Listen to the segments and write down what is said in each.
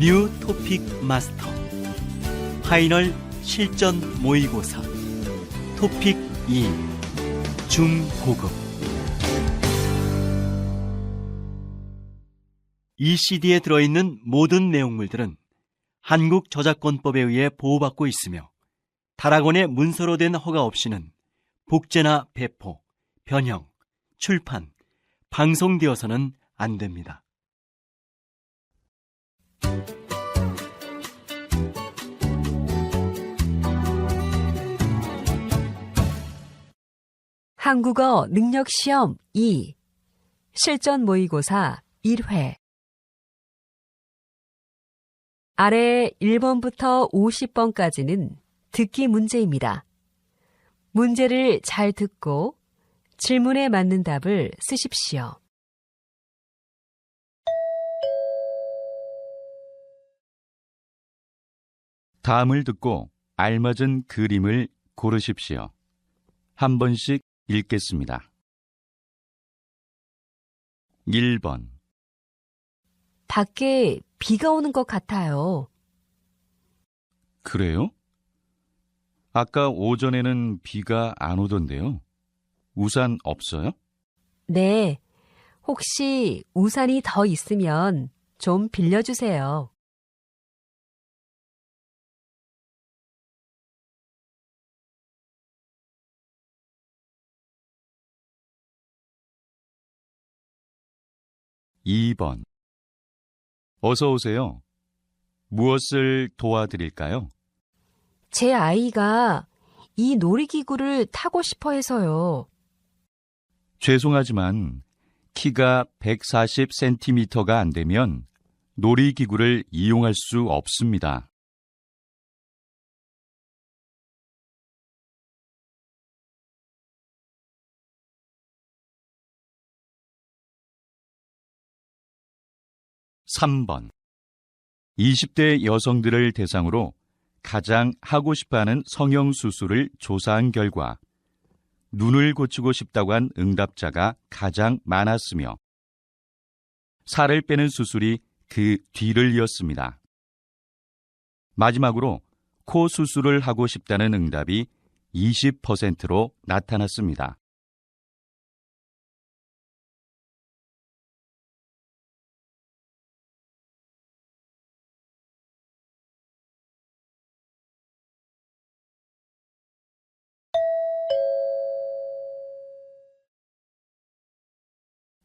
뉴 토픽 마스터 파이널 실전 모의고사 토픽 2 중고급 이 CD에 들어있는 모든 내용물들은 한국저작권법에 의해 보호받고 있으며 다락원의 문서로 된 허가 없이는 복제나 배포, 변형, 출판, 방송되어서는 안 됩니다. 한국어 능력시험 2 실전 모의고사 1회 아래 1번부터 50번까지는 듣기 문제입니다. 문제를 잘 듣고 질문에 맞는 답을 쓰십시오. 다음을 듣고 알맞은 그림을 고르십시오. 한 번씩 읽겠습니다. 1번 밖에 비가 오는 것 같아요. 그래요? 아까 오전에는 비가 안 오던데요. 우산 없어요? 네, 혹시 우산이 더 있으면 좀 빌려주세요. 2번 어서 오세요. 무엇을 도와드릴까요? 제 아이가 이 놀이기구를 타고 싶어 해서요. 죄송하지만 키가 140cm가 안 되면 놀이기구를 이용할 수 없습니다. 3번 20대 여성들을 대상으로 가장 하고 싶어하는 성형수술을 조사한 결과 눈을 고치고 싶다고 한 응답자가 가장 많았으며 살을 빼는 수술이 그 뒤를 이었습니다. 마지막으로 코 수술을 하고 싶다는 응답이 20%로 나타났습니다.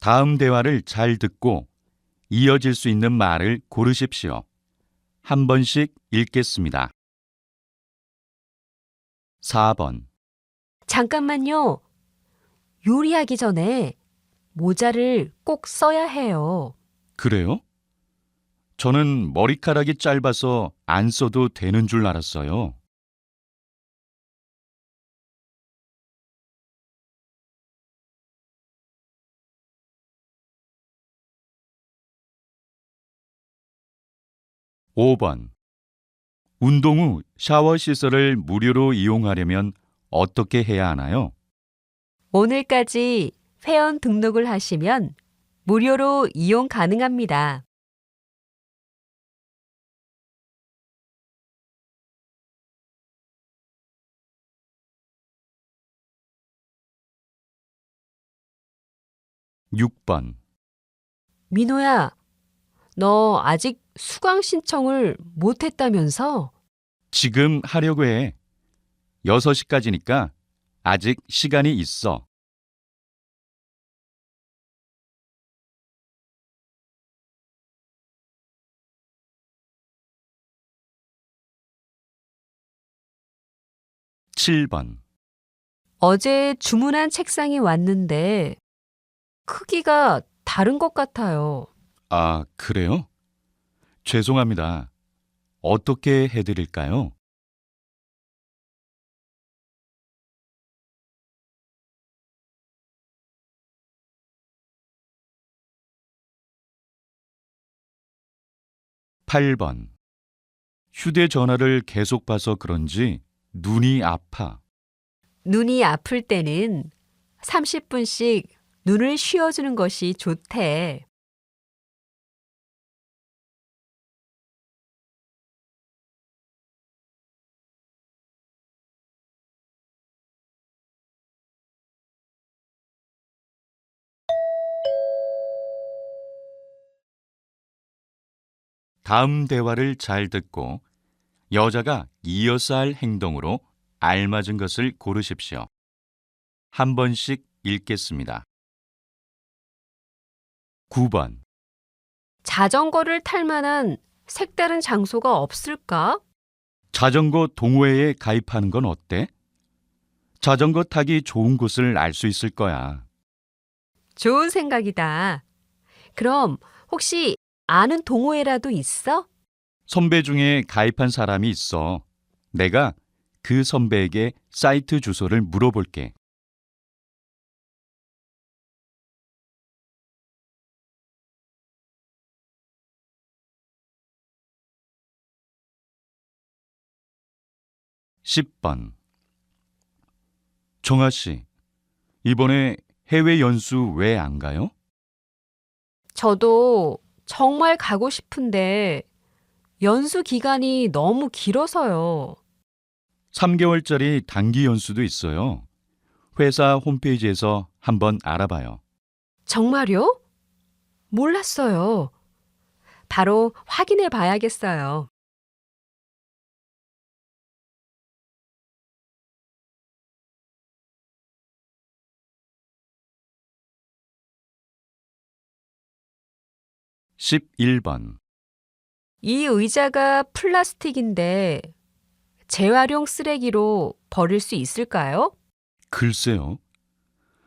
다음 대화를 잘 듣고 이어질 수 있는 말을 고르십시오. 한 번씩 읽겠습니다. 4번 잠깐만요. 요리하기 전에 모자를 꼭 써야 해요. 그래요? 저는 머리카락이 짧아서 안 써도 되는 줄 알았어요. 5번 운동 후 샤워 시설을 무료로 이용하려면 어떻게 해야 하나요? 오늘까지 회원 등록을 하시면 무료로 이용 가능합니다. 6번 민호야, 너 아직 수강 신청을 못 했다면서? 지금 하려고 해. 6시까지니까 아직 시간이 있어. 7번 어제 주문한 책상이 왔는데 크기가 다른 것 같아요. 아, 그래요? 죄송합니다. 어떻게 해드릴까요? 8번 휴대전화를 계속 봐서 그런지 눈이 아파. 눈이 아플 때는 30분씩 눈을 쉬어주는 것이 좋대. 다음 대화를 잘 듣고 여자가 이어서 할 행동으로 알맞은 것을 고르십시오. 한 번씩 읽겠습니다. 9번. 자전거를 탈 만한 색다른 장소가 없을까? 자전거 동호회에 가입하는 건 어때? 자전거 타기 좋은 곳을 알 수 있을 거야. 좋은 생각이다. 그럼 혹시 아는 동호회라도 있어? 선배 중에 가입한 사람이 있어. 내가 그 선배에게 사이트 주소를 물어볼게. (10번) 정아 씨, 이번에 해외 연수 왜 안 가요? 저도 정말 가고 싶은데 연수 기간이 너무 길어서요. 3개월짜리 단기 연수도 있어요. 회사 홈페이지에서 한번 알아봐요. 정말요? 몰랐어요. 바로 확인해 봐야겠어요. 11번. 이 의자가 플라스틱인데 재활용 쓰레기로 버릴 수 있을까요? 글쎄요.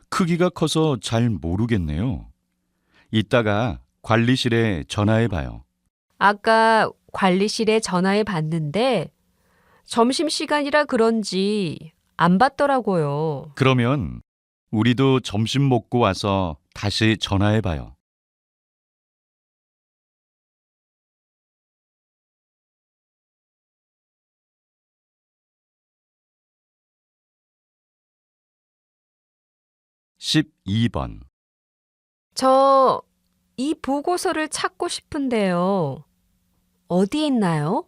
크기가 커서 잘 모르겠네요. 이따가 관리실에 전화해 봐요. 아까 관리실에 전화해 봤는데 점심시간이라 그런지 안 받더라고요. 그러면 우리도 점심 먹고 와서 다시 전화해 봐요. 12번. 저 이 보고서를 찾고 싶은데요. 어디에 있나요?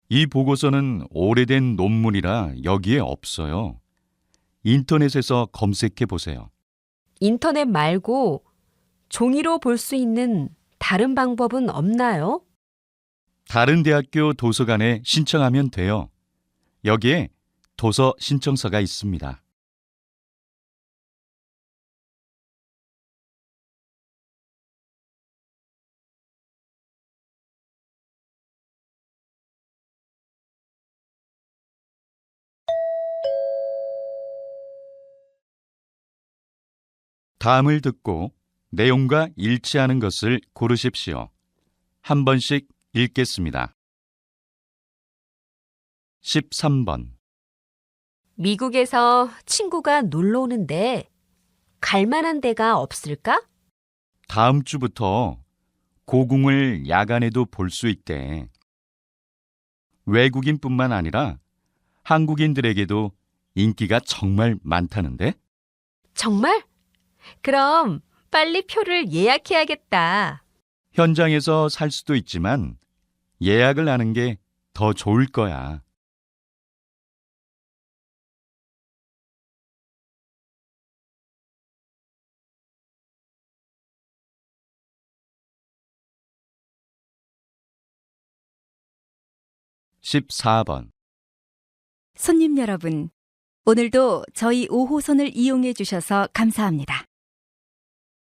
이 보고서는 오래된 논문이라 여기에 없어요. 인터넷에서 검색해 보세요. 인터넷 말고 종이로 볼 수 있는 다른 방법은 없나요? 다른 대학교 도서관에 신청하면 돼요. 여기에 도서 신청서가 있습니다. '다음을 듣고 내용과 일치하는 것을 고르십시오. 한 번씩 읽겠습니다. 13번. 미국에서 친구가 놀러 오는데 갈 만한 데가 없을까? 다음 주부터 고궁을 야간에도 볼 수 있대. 외국인뿐만 아니라 한국인들에게도 인기가 정말 많다는데? 정말? 그럼 빨리 표를 예약해야겠다. 현장에서 살 수도 있지만 예약을 하는 게 더 좋을 거야. 14번. 손님 여러분, 오늘도 저희 5호선을 이용해 주셔서 감사합니다.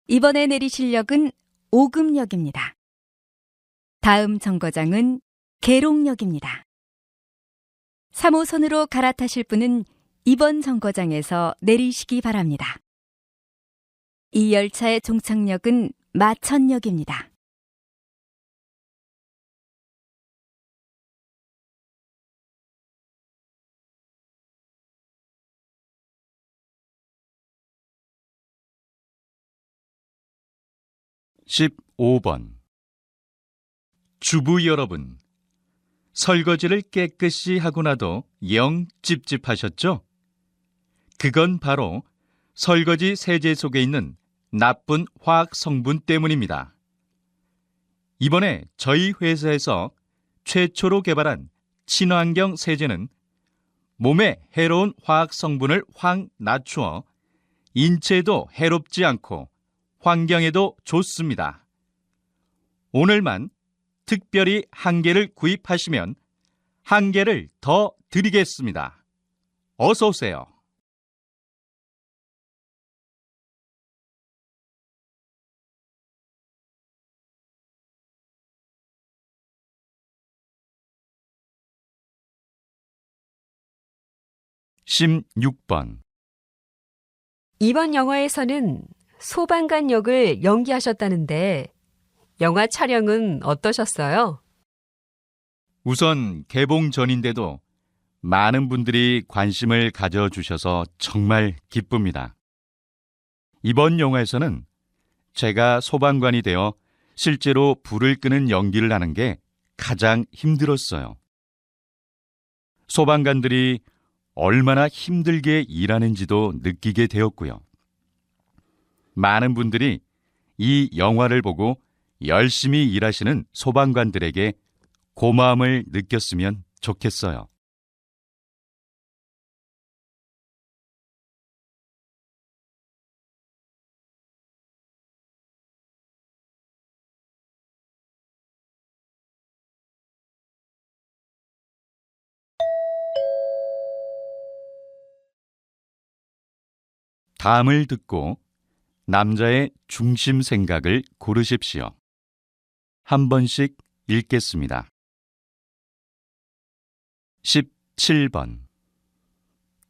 이번에 내리실 역은 오금역입니다. 다음 정거장은 계룡역입니다. 3호선으로 갈아타실 분은 이번 정거장에서 내리시기 바랍니다. 이 열차의 종착역은 마천역입니다. (15번) 주부 여러분, 설거지를 깨끗이 하고 나도 영 찝찝하셨죠? 그건 바로 설거지 세제 속에 있는 나쁜 화학 성분 때문입니다. 이번에 저희 회사에서 최초로 개발한 친환경 세제는 몸에 해로운 화학 성분을 확 낮추어 인체에도 해롭지 않고 환경에도 좋습니다. 오늘만 특별히 한 개를 구입하시면 한 개를 더 드리겠습니다. 어서 오세요. (16번) 이번 영화에서는 소방관 역을 연기하셨다는데 영화 촬영은 어떠셨어요? 우선 개봉 전인데도 많은 분들이 관심을 가져주셔서 정말 기쁩니다. 이번 영화에서는 제가 소방관이 되어 실제로 불을 끄는 연기를 하는 게 가장 힘들었어요. 소방관들이 얼마나 힘들게 일하는지도 느끼게 되었고요. 많은 분들이 이 영화를 보고 열심히 일하시는 소방관들에게 고마움을 느꼈으면 좋겠어요. 다음을 듣고 남자의 중심 생각을 고르십시오. 한 번씩 읽겠습니다. 17번.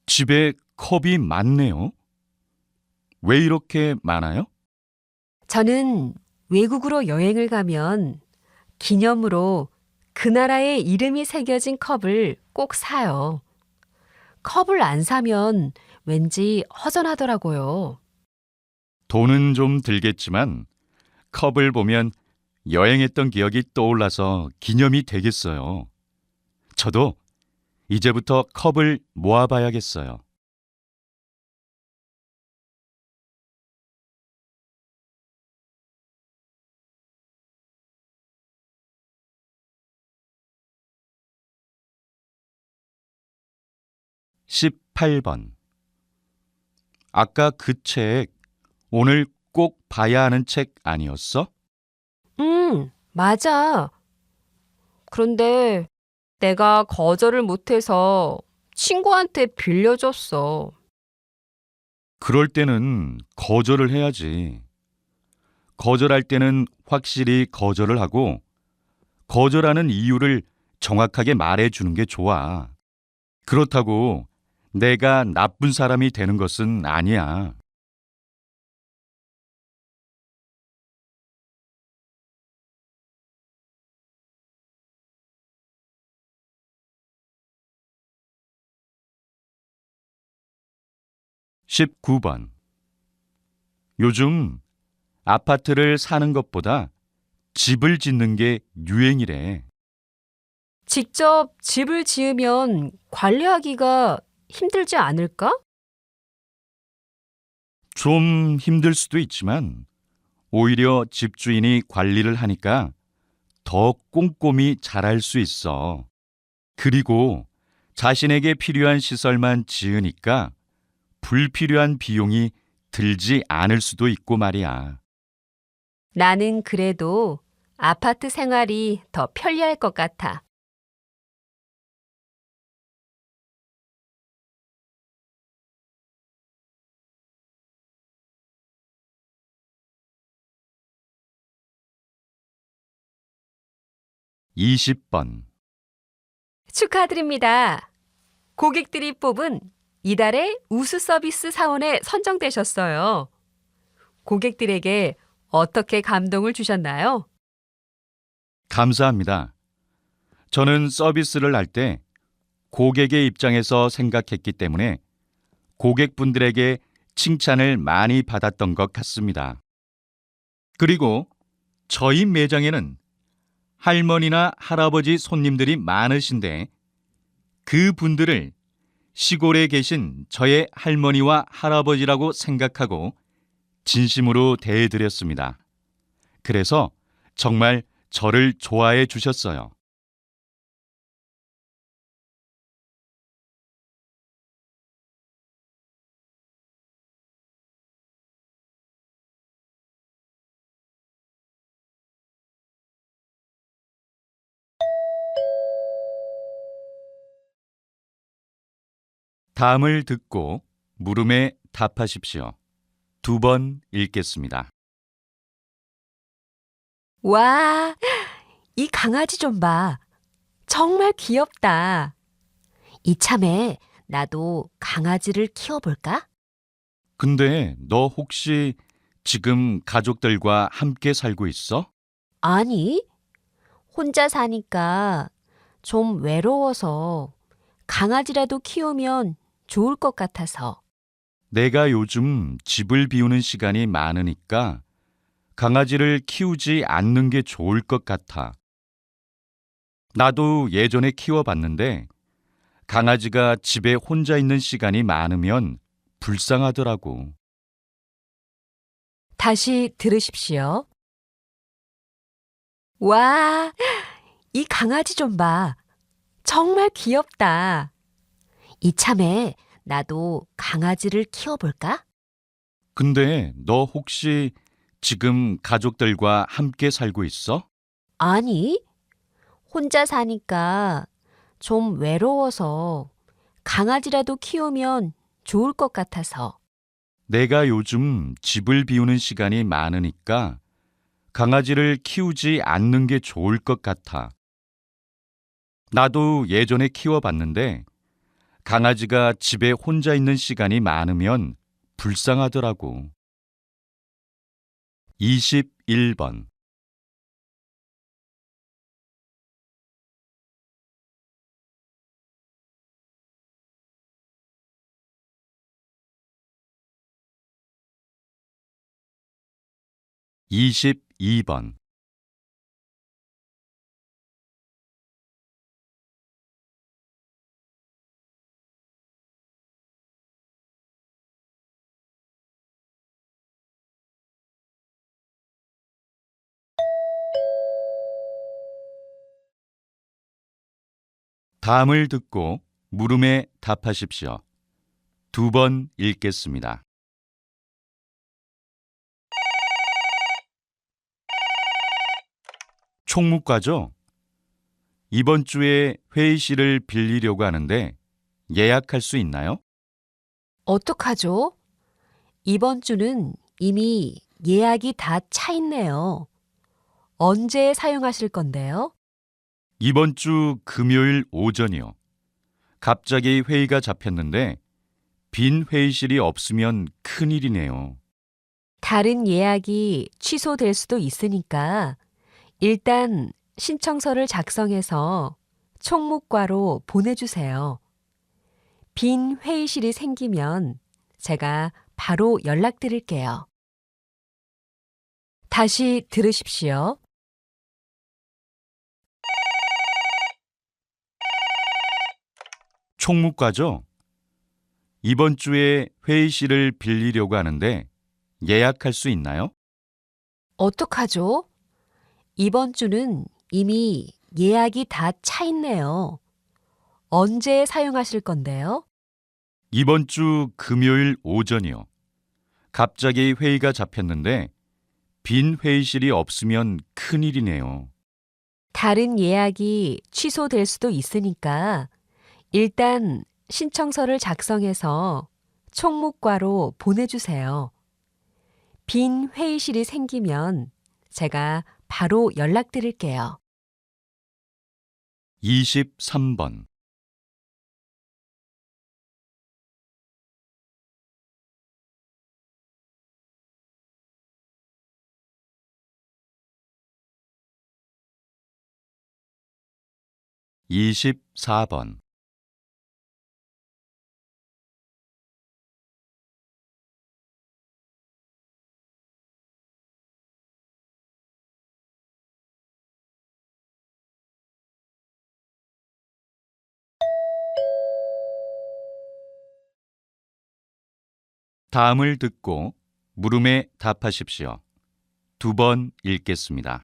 집에 컵이 많네요. 왜 이렇게 많아요? 저는 외국으로 여행을 가면 기념으로 그 나라의 이름이 새겨진 컵을 꼭 사요. 컵을 안 사면 왠지 허전하더라고요. 돈은 좀 들겠지만 컵을 보면 여행했던 기억이 떠올라서 기념이 되겠어요. 저도 이제부터 컵을 모아봐야겠어요. (18번) 아까 그 책 오늘 꼭 봐야 하는 책 아니었어? 맞아. 그런데 내가 거절을 못해서 친구한테 빌려줬어. 그럴 때는 거절을 해야지. 거절할 때는 확실히 거절을 하고 거절하는 이유를 정확하게 말해주는 게 좋아. 그렇다고 내가 나쁜 사람이 되는 것은 아니야. (19번) 요즘 아파트를 사는 것보다 집을 짓는 게 유행이래. 직접 집을 지으면 관리하기가 힘들지 않을까? 좀 힘들 수도 있지만 오히려 집주인이 관리를 하니까 더 꼼꼼히 잘할 수 있어. 그리고 자신에게 필요한 시설만 지으니까 불필요한 비용이 들지 않을 수도 있고 말이야. 나는 그래도 아파트 생활이 더 편리할 것 같아. (20번) 축하드립니다. 고객들이 뽑은 이달의 우수 서비스 사원에 선정되셨어요. 고객들에게 어떻게 감동을 주셨나요? 감사합니다. 저는 서비스를 할 때 고객의 입장에서 생각했기 때문에 고객분들에게 칭찬을 많이 받았던 것 같습니다. 그리고 저희 매장에는 할머니나 할아버지 손님들이 많으신데 그 분들을 시골에 계신 저의 할머니와 할아버지라고 생각하고 진심으로 대해드렸습니다. 그래서 정말 저를 좋아해 주셨어요. 다음을 듣고 물음에 답하십시오. 2번 읽겠습니다. 와, 이 강아지 좀 봐. 정말 귀엽다. 이참에 나도 강아지를 키워볼까? 근데 너 혹시 지금 가족들과 함께 살고 있어? 아니, 혼자 사니까 좀 외로워서 강아지라도 키우면 좋을 것 같아서. 내가 요즘 집을 비우는 시간이 많으니까 강아지를 키우지 않는 게 좋을 것 같아. 나도 예전에 키워봤는데 강아지가 집에 혼자 있는 시간이 많으면 불쌍하더라고. 다시 들으십시오. 와, 이 강아지 좀 봐. 정말 귀엽다. 이참에 나도 강아지를 키워볼까? 근데 너 혹시 지금 가족들과 함께 살고 있어? 아니, 혼자 사니까 좀 외로워서 강아지라도 키우면 좋을 것 같아서. 내가 요즘 집을 비우는 시간이 많으니까 강아지를 키우지 않는 게 좋을 것 같아. 나도 예전에 키워봤는데 강아지가 집에 혼자 있는 시간이 많으면 불쌍하더라고. 21번. (22번) 다음을 듣고 물음에 답하십시오. 2번 읽겠습니다. 총무과죠? 이번 주에 회의실을 빌리려고 하는데 예약할 수 있나요? 어떡하죠? 이번 주는 이미 예약이 다 차 있네요. 언제 사용하실 건데요? 이번 주 금요일 오전이요. 갑자기 회의가 잡혔는데 빈 회의실이 없으면 큰일이네요. 다른 예약이 취소될 수도 있으니까 일단 신청서를 작성해서 총무과로 보내주세요. 빈 회의실이 생기면 제가 바로 연락드릴게요. 다시 들으십시오. 총무과죠? 이번 주에 회의실을 빌리려고 하는데 예약할 수 있나요? 어떡하죠? 이번 주는 이미 예약이 다 차 있네요. 언제 사용하실 건데요? 이번 주 금요일 오전이요. 갑자기 회의가 잡혔는데 빈 회의실이 없으면 큰일이네요. 다른 예약이 취소될 수도 있으니까 일단 신청서를 작성해서 총무과로 보내주세요. 빈 회의실이 생기면 제가 바로 연락드릴게요. 23번. (24번) 다음을 듣고 물음에 답하십시오. 2번 읽겠습니다.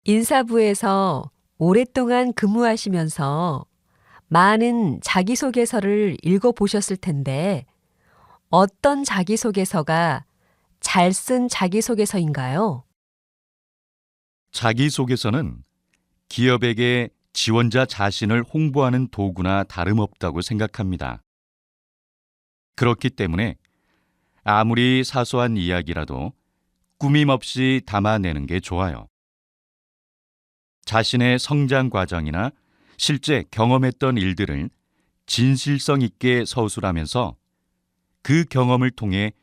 인사부에서 오랫동안 근무하시면서 많은 자기소개서를 읽어보셨을 텐데 어떤 자기소개서가 잘 쓴 자기소개서인가요? 자기소개서는 기업에게 지원자 자신을 홍보하는 도구나 다름없다고 생각합니다. 그렇기 때문에 아무리 사소한 이야기라도 꾸밈 없이 담아내는 게 좋아요. 자신의 성장 과정이나 실제 경험했던 일들을 진실성 있게 서술하면서 그 경험을 통해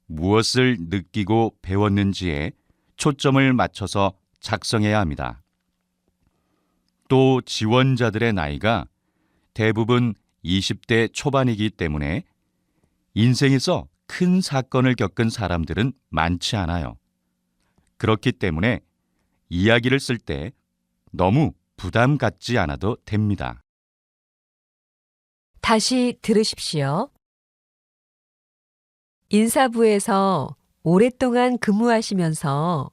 무엇을 느끼고 배웠는지에 초점을 맞춰서 작성해야 합니다. 또 지원자들의 나이가 대부분 20대 초반이기 때문에 인생에서 큰 사건을 겪은 사람들은 많지 않아요. 그렇기 때문에 이야기를 쓸 때 너무 부담 갖지 않아도 됩니다. 다시 들으십시오. 인사부에서 오랫동안 근무하시면서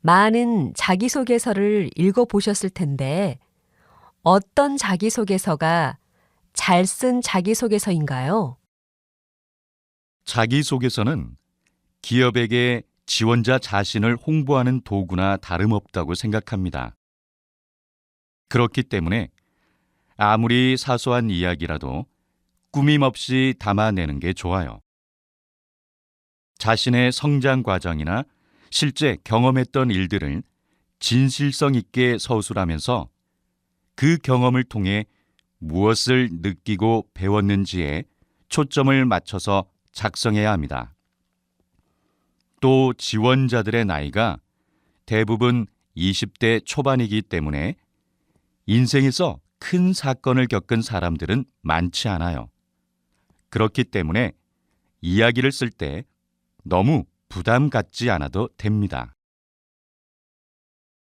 많은 자기소개서를 읽어보셨을 텐데 어떤 자기소개서가 잘 쓴 자기소개서인가요? 자기소개서는 기업에게 지원자 자신을 홍보하는 도구나 다름없다고 생각합니다. 그렇기 때문에 아무리 사소한 이야기라도 꾸밈 없이 담아내는 게 좋아요. 자신의 성장 과정이나 실제 경험했던 일들을 진실성 있게 서술하면서 그 경험을 통해 무엇을 느끼고 배웠는지에 초점을 맞춰서 작성해야 합니다. 또 지원자들의 나이가 대부분 20대 초반이기 때문에 인생에서 큰 사건을 겪은 사람들은 많지 않아요. 그렇기 때문에 이야기를 쓸 때 너무 부담 갖지 않아도 됩니다.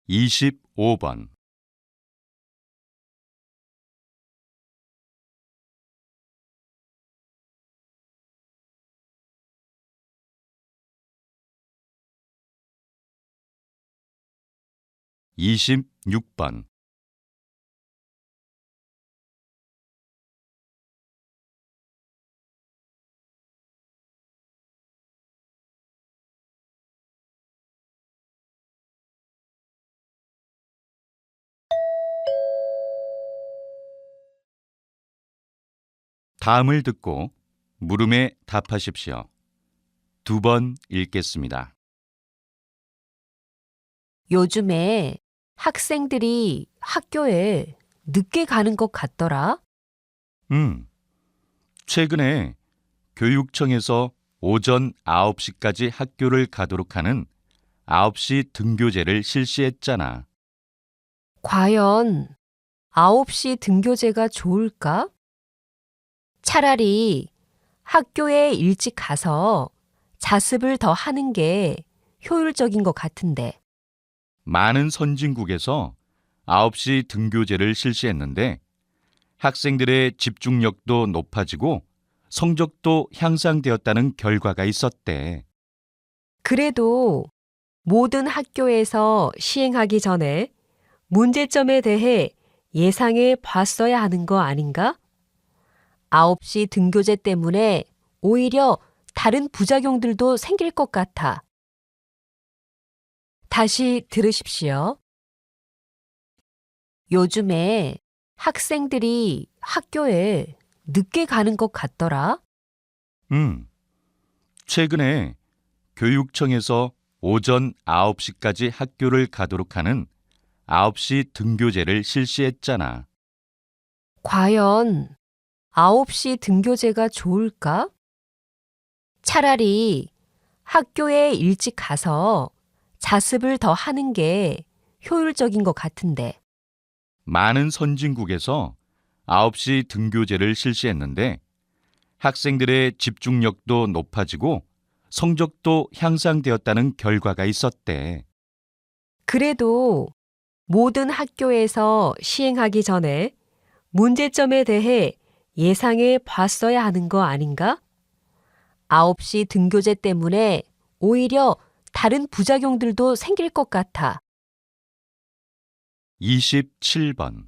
25번 26번 다음을 듣고 물음에 답하십시오. 2번 읽겠습니다. 요즘에 학생들이 학교에 늦게 가는 것 같더라. 최근에 교육청에서 오전 9시까지 학교를 가도록 하는 9시 등교제를 실시했잖아. 과연 9시 등교제가 좋을까? 차라리 학교에 일찍 가서 자습을 더 하는 게 효율적인 것 같은데. 많은 선진국에서 9시 등교제를 실시했는데 학생들의 집중력도 높아지고 성적도 향상되었다는 결과가 있었대. 그래도 모든 학교에서 시행하기 전에 문제점에 대해 예상해 봤어야 하는 거 아닌가? 9시 등교제 때문에 오히려 다른 부작용들도 생길 것 같아. 다시 들으십시오. 요즘에 학생들이 학교에 늦게 가는 것 같더라. 최근에 교육청에서 오전 9시까지 학교를 가도록 하는 9시 등교제를 실시했잖아. 과연 9시 등교제가 좋을까? 차라리 학교에 일찍 가서 자습을 더 하는 게 효율적인 것 같은데. 많은 선진국에서 9시 등교제를 실시했는데 학생들의 집중력도 높아지고 성적도 향상되었다는 결과가 있었대. 그래도 모든 학교에서 시행하기 전에 문제점에 대해 예상해 봤어야 하는 거 아닌가? 9시 등교제 때문에 오히려 다른 부작용들도 생길 것 같아. 27번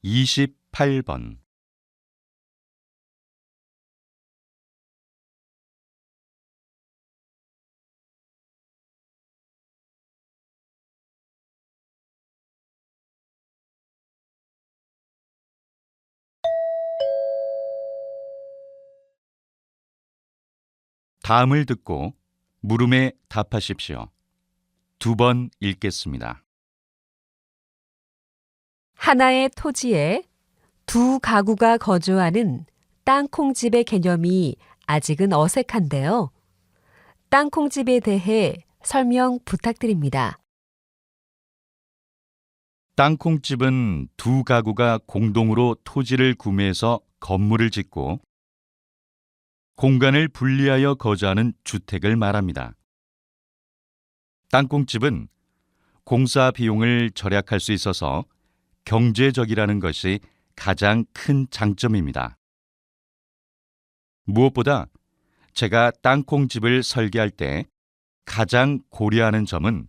28번 8번. 다음을 듣고 물음에 답하십시오. 2번 읽겠습니다. 하나의 토지에 두 가구가 거주하는 땅콩집의 개념이 아직은 어색한데요. 땅콩집에 대해 설명 부탁드립니다. 땅콩집은 두 가구가 공동으로 토지를 구매해서 건물을 짓고 공간을 분리하여 거주하는 주택을 말합니다. 땅콩집은 공사 비용을 절약할 수 있어서 경제적이라는 것이 가장 큰 장점입니다. 무엇보다 제가 땅콩집을 설계할 때 가장 고려하는 점은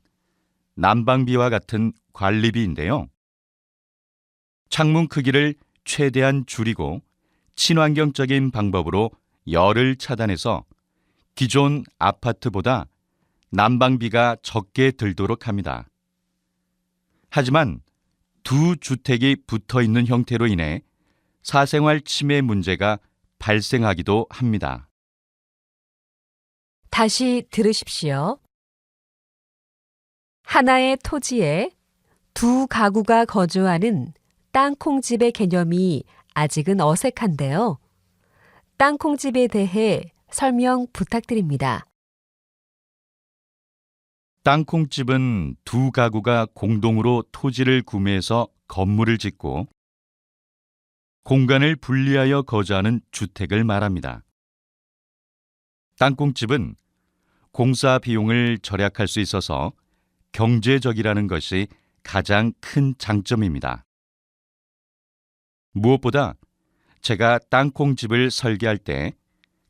난방비와 같은 관리비인데요. 창문 크기를 최대한 줄이고 친환경적인 방법으로 열을 차단해서 기존 아파트보다 난방비가 적게 들도록 합니다. 하지만 두 주택이 붙어 있는 형태로 인해 사생활 침해 문제가 발생하기도 합니다. 다시 들으십시오. 하나의 토지에 두 가구가 거주하는 땅콩집의 개념이 아직은 어색한데요. 땅콩집에 대해 설명 부탁드립니다. 땅콩집은 두 가구가 공동으로 토지를 구매해서 건물을 짓고 공간을 분리하여 거주하는 주택을 말합니다. 땅콩집은 공사 비용을 절약할 수 있어서 경제적이라는 것이 가장 큰 장점입니다. 무엇보다 제가 땅콩집을 설계할 때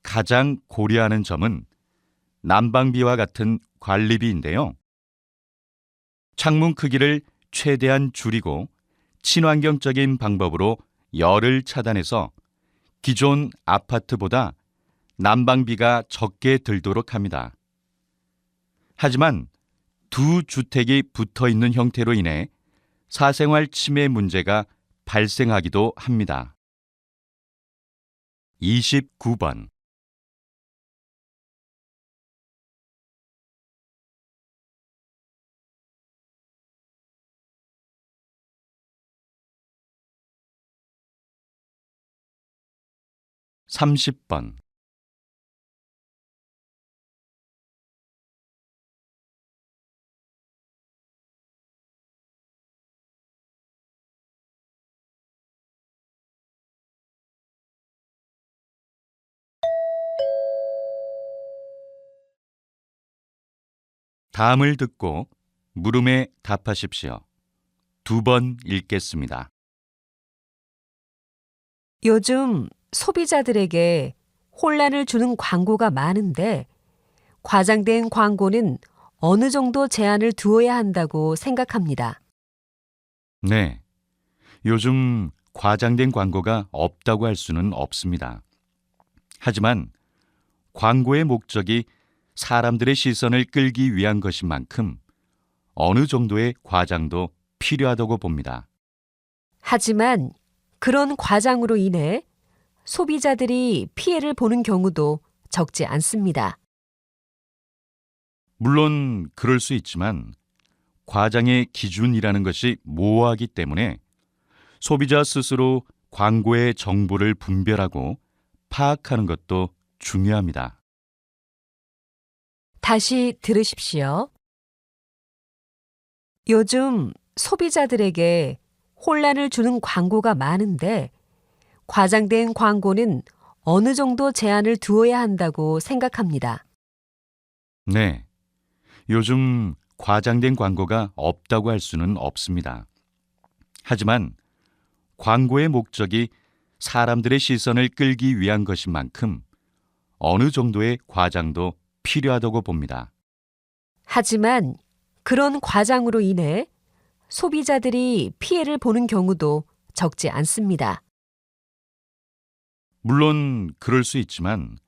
가장 고려하는 점은 난방비와 같은 관리비인데요. 창문 크기를 최대한 줄이고 친환경적인 방법으로 열을 차단해서 기존 아파트보다 난방비가 적게 들도록 합니다. 하지만 두 주택이 붙어 있는 형태로 인해 사생활 침해 문제가 발생하기도 합니다. 29번. (30번) 다음을 듣고 물음에 답하십시오. 2번 읽겠습니다. 요즘 소비자들에게 혼란을 주는 광고가 많은데 과장된 광고는 어느 정도 제한을 두어야 한다고 생각합니다. 네, 요즘 과장된 광고가 없다고 할 수는 없습니다. 하지만 광고의 목적이 사람들의 시선을 끌기 위한 것인 만큼 어느 정도의 과장도 필요하다고 봅니다. 하지만 그런 과장으로 인해 소비자들이 피해를 보는 경우도 적지 않습니다. 물론 그럴 수 있지만 과장의 기준이라는 것이 모호하기 때문에 소비자 스스로 광고의 정보를 분별하고 파악하는 것도 중요합니다. 다시 들으십시오. 요즘 소비자들에게 혼란을 주는 광고가 많은데 과장된 광고는 어느 정도 제한을 두어야 한다고 생각합니다. 네, 요즘 과장된 광고가 없다고 할 수는 없습니다. 하지만 광고의 목적이 사람들의 시선을 끌기 위한 것인 만큼 어느 정도의 과장도 필요하다고 봅니다. 하지만 그런 과장으로 인해 소비자들이 피해를 보는 경우도 적지 않습니다. 물론 그럴 수 있지만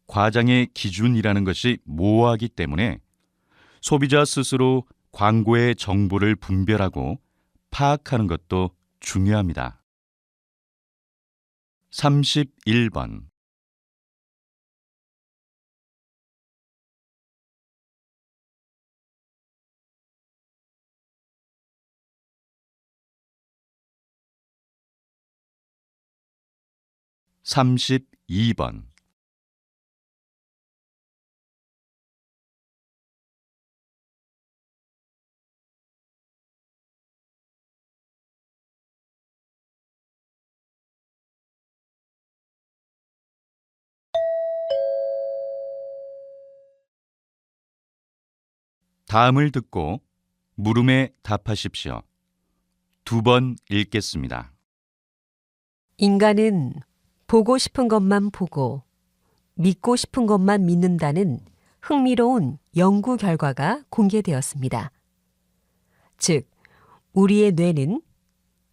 과장의 기준이라는 것이 모호하기 때문에 소비자 스스로 광고의 정보를 분별하고 파악하는 것도 중요합니다. 31번. 32번. '다음을 듣고 물음에 답하십시오. 2번 읽겠습니다. 인간은 보고 싶은 것만 보고 믿고 싶은 것만 믿는다는 흥미로운 연구 결과가 공개되었습니다. 즉, 우리의 뇌는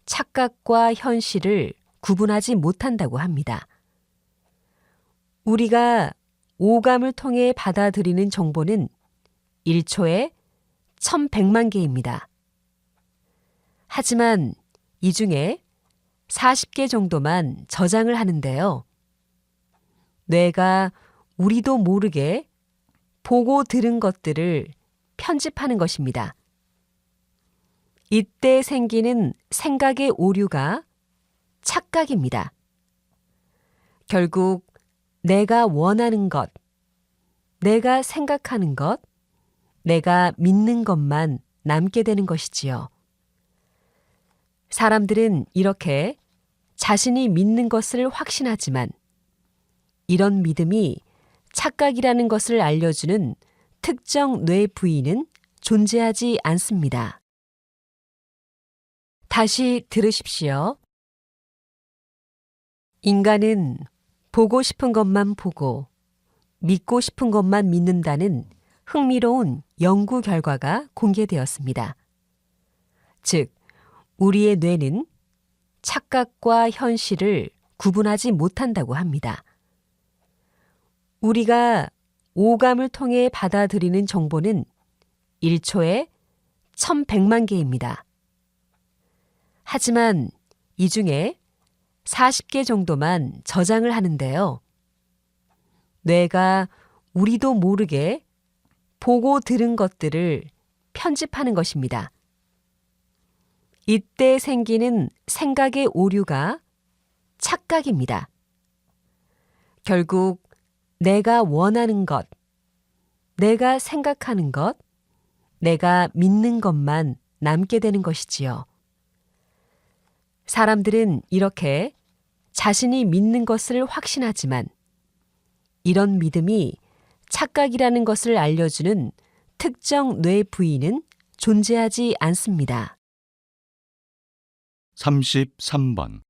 착각과 현실을 구분하지 못한다고 합니다. 우리가 오감을 통해 받아들이는 정보는 1초에 1100만 개입니다. 하지만 이 중에 40개 정도만 저장을 하는데요. 뇌가 우리도 모르게 보고 들은 것들을 편집하는 것입니다. 이때 생기는 생각의 오류가 착각입니다. 결국 내가 원하는 것, 내가 생각하는 것, 내가 믿는 것만 남게 되는 것이지요. 사람들은 이렇게 자신이 믿는 것을 확신하지만 이런 믿음이 착각이라는 것을 알려주는 특정 뇌 부위는 존재하지 않습니다. 다시 들으십시오. 인간은 보고 싶은 것만 보고 믿고 싶은 것만 믿는다는 흥미로운 연구 결과가 공개되었습니다. 즉, 우리의 뇌는 착각과 현실을 구분하지 못한다고 합니다. 우리가 오감을 통해 받아들이는 정보는 1초에 1100만 개입니다. 하지만 이 중에 40개 정도만 저장을 하는데요. 뇌가 우리도 모르게 보고 들은 것들을 편집하는 것입니다. 이때 생기는 생각의 오류가 착각입니다. 결국 내가 원하는 것, 내가 생각하는 것, 내가 믿는 것만 남게 되는 것이지요. 사람들은 이렇게 자신이 믿는 것을 확신하지만 이런 믿음이 착각이라는 것을 알려주는 특정 뇌 부위는 존재하지 않습니다. 33번.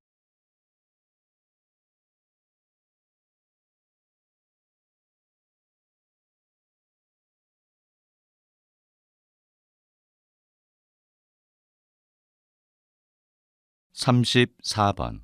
34번.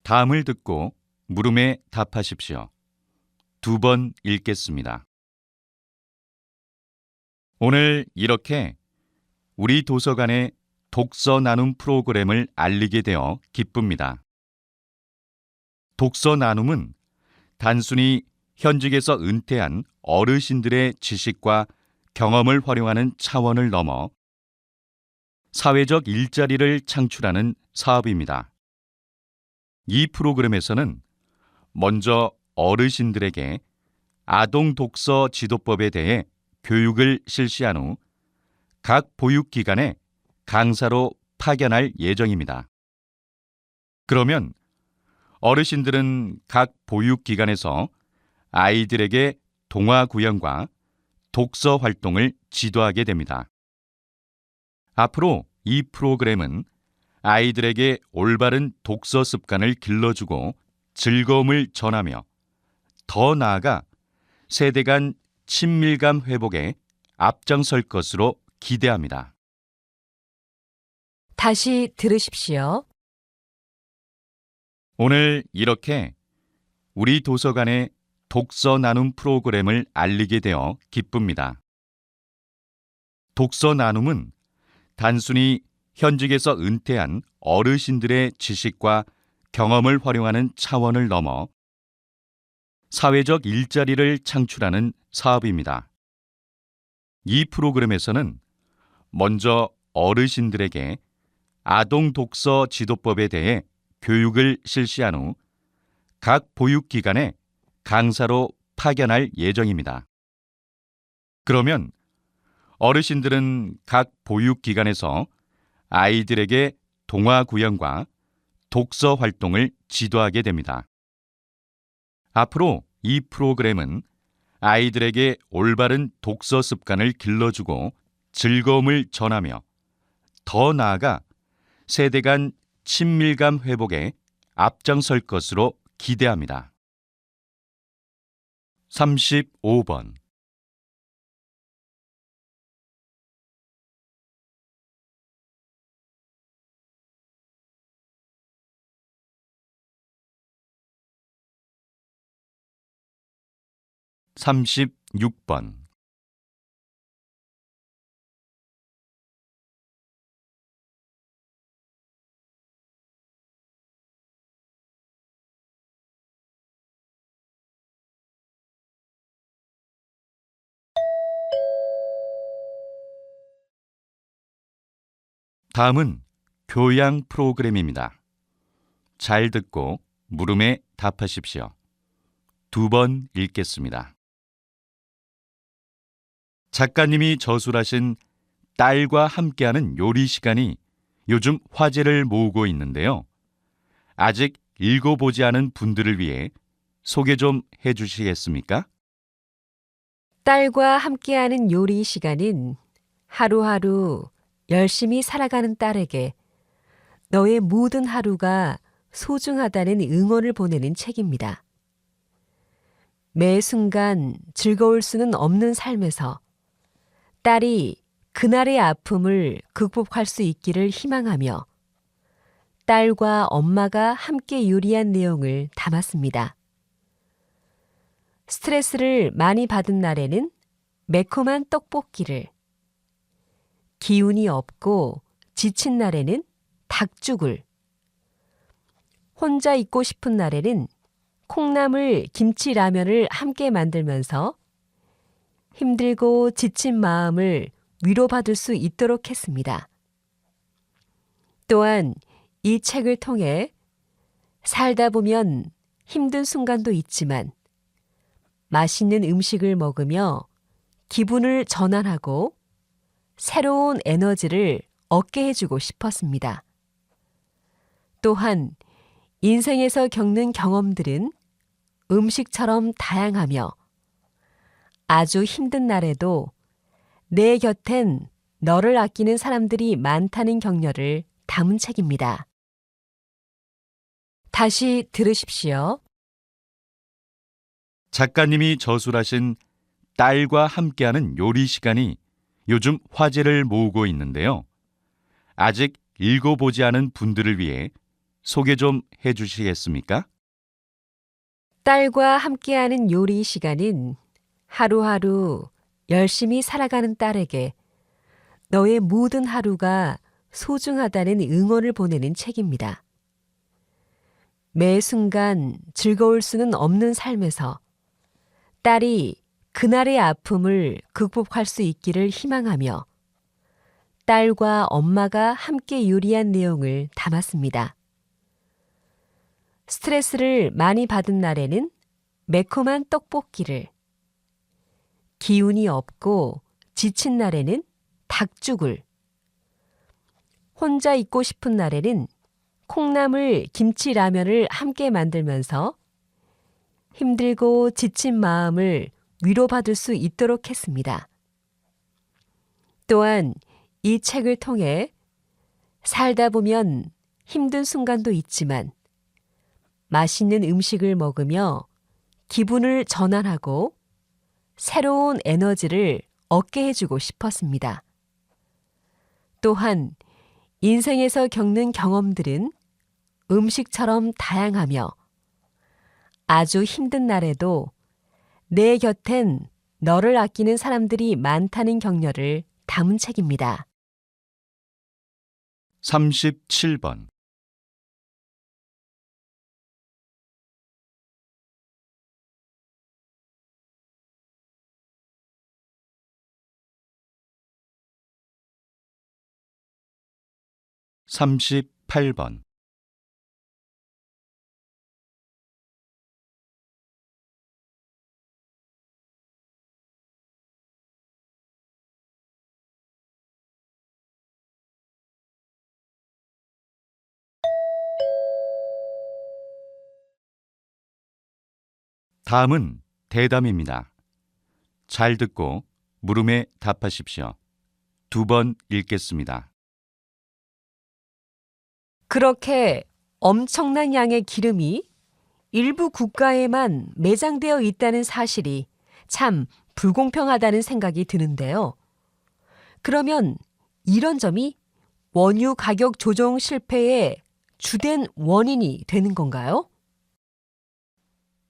'다음을 듣고 물음에 답하십시오. 2번 읽겠습니다. 오늘 이렇게 우리 도서관의 독서 나눔 프로그램을 알리게 되어 기쁩니다. 독서 나눔은 단순히 현직에서 은퇴한 어르신들의 지식과 경험을 활용하는 차원을 넘어 사회적 일자리를 창출하는 사업입니다. 이 프로그램에서는 먼저 어르신들에게 아동 독서 지도법에 대해 교육을 실시한 후 각 보육기관에 강사로 파견할 예정입니다. 그러면 어르신들은 각 보육기관에서 아이들에게 동화 구연과 독서 활동을 지도하게 됩니다. 앞으로 이 프로그램은 아이들에게 올바른 독서 습관을 길러주고 즐거움을 전하며 더 나아가 세대 간 친밀감 회복에 앞장설 것으로 기대합니다. 다시 들으십시오. 오늘 이렇게 우리 도서관의 독서 나눔 프로그램을 알리게 되어 기쁩니다. 독서 나눔은 단순히 현직에서 은퇴한 어르신들의 지식과 경험을 활용하는 차원을 넘어 사회적 일자리를 창출하는 사업입니다. 이 프로그램에서는 먼저 어르신들에게 아동 독서 지도법에 대해 교육을 실시한 후 각 보육기관에 강사로 파견할 예정입니다. 그러면 어르신들은 각 보육기관에서 아이들에게 동화 구연과 독서 활동을 지도하게 됩니다. 앞으로 이 프로그램은 아이들에게 올바른 독서 습관을 길러주고 즐거움을 전하며 더 나아가 세대 간 친밀감 회복에 앞장설 것으로 기대합니다. 35번 36번 다음은 교양 프로그램입니다. 잘 듣고 물음에 답하십시오. 2번 읽겠습니다. 작가님이 저술하신 딸과 함께하는 요리 시간이 요즘 화제를 모으고 있는데요. 아직 읽어보지 않은 분들을 위해 소개 좀 해주시겠습니까? 딸과 함께하는 요리 시간은 하루하루 열심히 살아가는 딸에게 너의 모든 하루가 소중하다는 응원을 보내는 책입니다. 매 순간 즐거울 수는 없는 삶에서 딸이 그날의 아픔을 극복할 수 있기를 희망하며 딸과 엄마가 함께 요리한 내용을 담았습니다. 스트레스를 많이 받은 날에는 매콤한 떡볶이를, 기운이 없고 지친 날에는 닭죽을, 혼자 있고 싶은 날에는 콩나물 김치라면을 함께 만들면서 힘들고 지친 마음을 위로받을 수 있도록 했습니다. 또한 이 책을 통해 살다 보면 힘든 순간도 있지만 맛있는 음식을 먹으며 기분을 전환하고 새로운 에너지를 얻게 해주고 싶었습니다. 또한 인생에서 겪는 경험들은 음식처럼 다양하며 아주 힘든 날에도 내 곁엔 너를 아끼는 사람들이 많다는 격려를 담은 책입니다. 다시 들으십시오. 작가님이 저술하신 딸과 함께하는 요리 시간이 요즘 화제를 모으고 있는데요. 아직 읽어보지 않은 분들을 위해 소개 좀 해주시겠습니까? 딸과 함께하는 요리 시간은 하루하루 열심히 살아가는 딸에게 너의 모든 하루가 소중하다는 응원을 보내는 책입니다. 매 순간 즐거울 수는 없는 삶에서 딸이 그날의 아픔을 극복할 수 있기를 희망하며 딸과 엄마가 함께 요리한 내용을 담았습니다. 스트레스를 많이 받은 날에는 매콤한 떡볶이를, 기운이 없고 지친 날에는 닭죽을, 혼자 있고 싶은 날에는 콩나물 김치라면을 함께 만들면서 힘들고 지친 마음을 위로받을 수 있도록 했습니다. 또한 이 책을 통해 살다 보면 힘든 순간도 있지만 맛있는 음식을 먹으며 기분을 전환하고 새로운 에너지를 얻게 해주고 싶었습니다. 또한 인생에서 겪는 경험들은 음식처럼 다양하며 아주 힘든 날에도 내 곁엔 너를 아끼는 사람들이 많다는 격려를 담은 책입니다. 37번. 38번. '다음은 대담입니다. 잘 듣고 물음에 답하십시오. 2번 읽겠습니다. 그렇게 엄청난 양의 기름이 일부 국가에만 매장되어 있다는 사실이 참 불공평하다는 생각이 드는데요. 그러면 이런 점이 원유 가격 조정 실패의 주된 원인이 되는 건가요?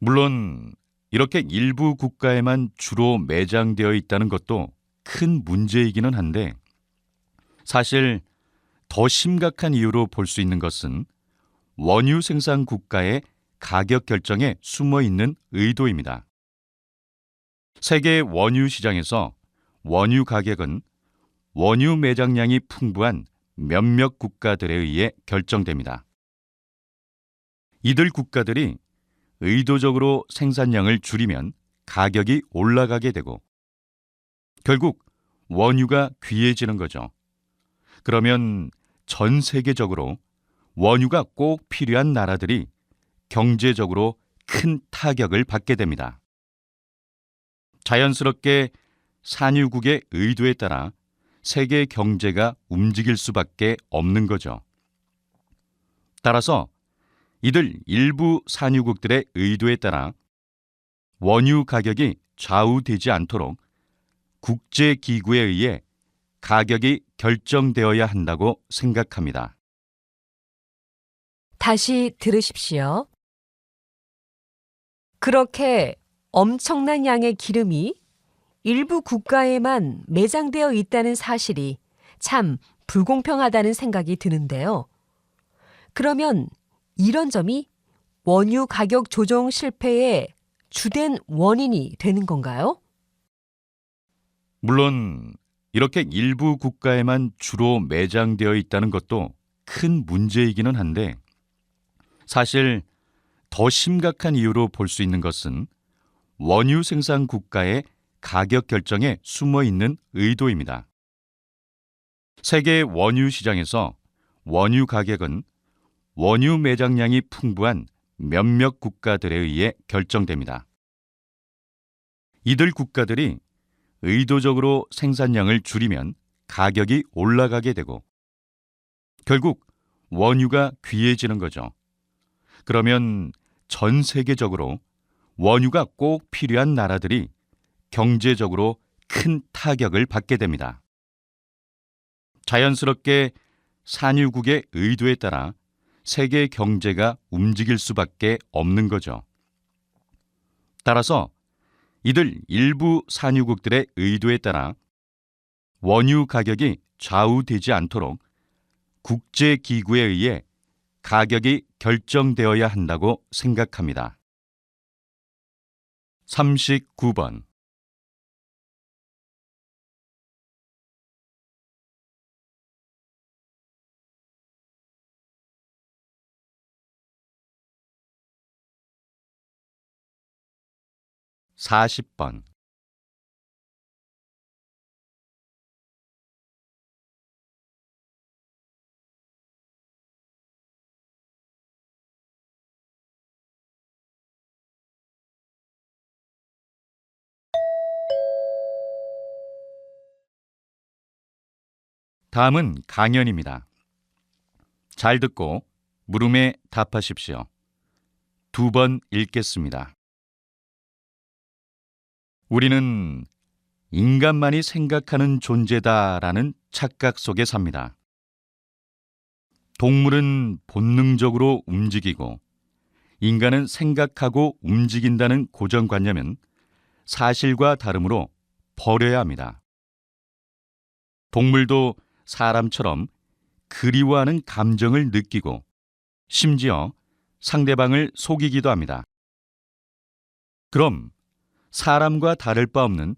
물론 이렇게 일부 국가에만 주로 매장되어 있다는 것도 큰 문제이기는 한데, 사실 더 심각한 이유로 볼 수 있는 것은 원유 생산 국가의 가격 결정에 숨어 있는 의도입니다. 세계 원유 시장에서 원유 가격은 원유 매장량이 풍부한 몇몇 국가들에 의해 결정됩니다. 이들 국가들이 의도적으로 생산량을 줄이면 가격이 올라가게 되고 결국 원유가 귀해지는 거죠. 그러면 전 세계적으로 원유가 꼭 필요한 나라들이 경제적으로 큰 타격을 받게 됩니다. 자연스럽게 산유국의 의도에 따라 세계 경제가 움직일 수밖에 없는 거죠. 따라서 이들 일부 산유국들의 의도에 따라 원유 가격이 좌우되지 않도록 국제기구에 의해 가격이 결정되어야 한다고 생각합니다. 다시 들으십시오. 그렇게 엄청난 양의 기름이 일부 국가에만 매장되어 있다는 사실이 참 불공평하다는 생각이 드는데요. 그러면 이런 점이 원유 가격 조정 실패의 주된 원인이 되는 건가요? 물론 이렇게 일부 국가에만 주로 매장되어 있다는 것도 큰 문제이기는 한데, 사실 더 심각한 이유로 볼 수 있는 것은 원유 생산 국가의 가격 결정에 숨어 있는 의도입니다. 세계 원유 시장에서 원유 가격은 원유 매장량이 풍부한 몇몇 국가들에 의해 결정됩니다. 이들 국가들이 의도적으로 생산량을 줄이면 가격이 올라가게 되고 결국 원유가 귀해지는 거죠. 그러면 전 세계적으로 원유가 꼭 필요한 나라들이 경제적으로 큰 타격을 받게 됩니다. 자연스럽게 산유국의 의도에 따라 세계 경제가 움직일 수밖에 없는 거죠. 따라서 이들 일부 산유국들의 의도에 따라 원유 가격이 좌우되지 않도록 국제기구에 의해 가격이 결정되어야 한다고 생각합니다. 39번. 40번. '다음은 강연입니다. 잘 듣고 물음에 답하십시오. 2번 읽겠습니다. 우리는 인간만이 생각하는 존재다라는 착각 속에 삽니다. 동물은 본능적으로 움직이고 인간은 생각하고 움직인다는 고정관념은 사실과 다르므로 버려야 합니다. 동물도 사람처럼 그리워하는 감정을 느끼고 심지어 상대방을 속이기도 합니다. 그럼 사람과 다를 바 없는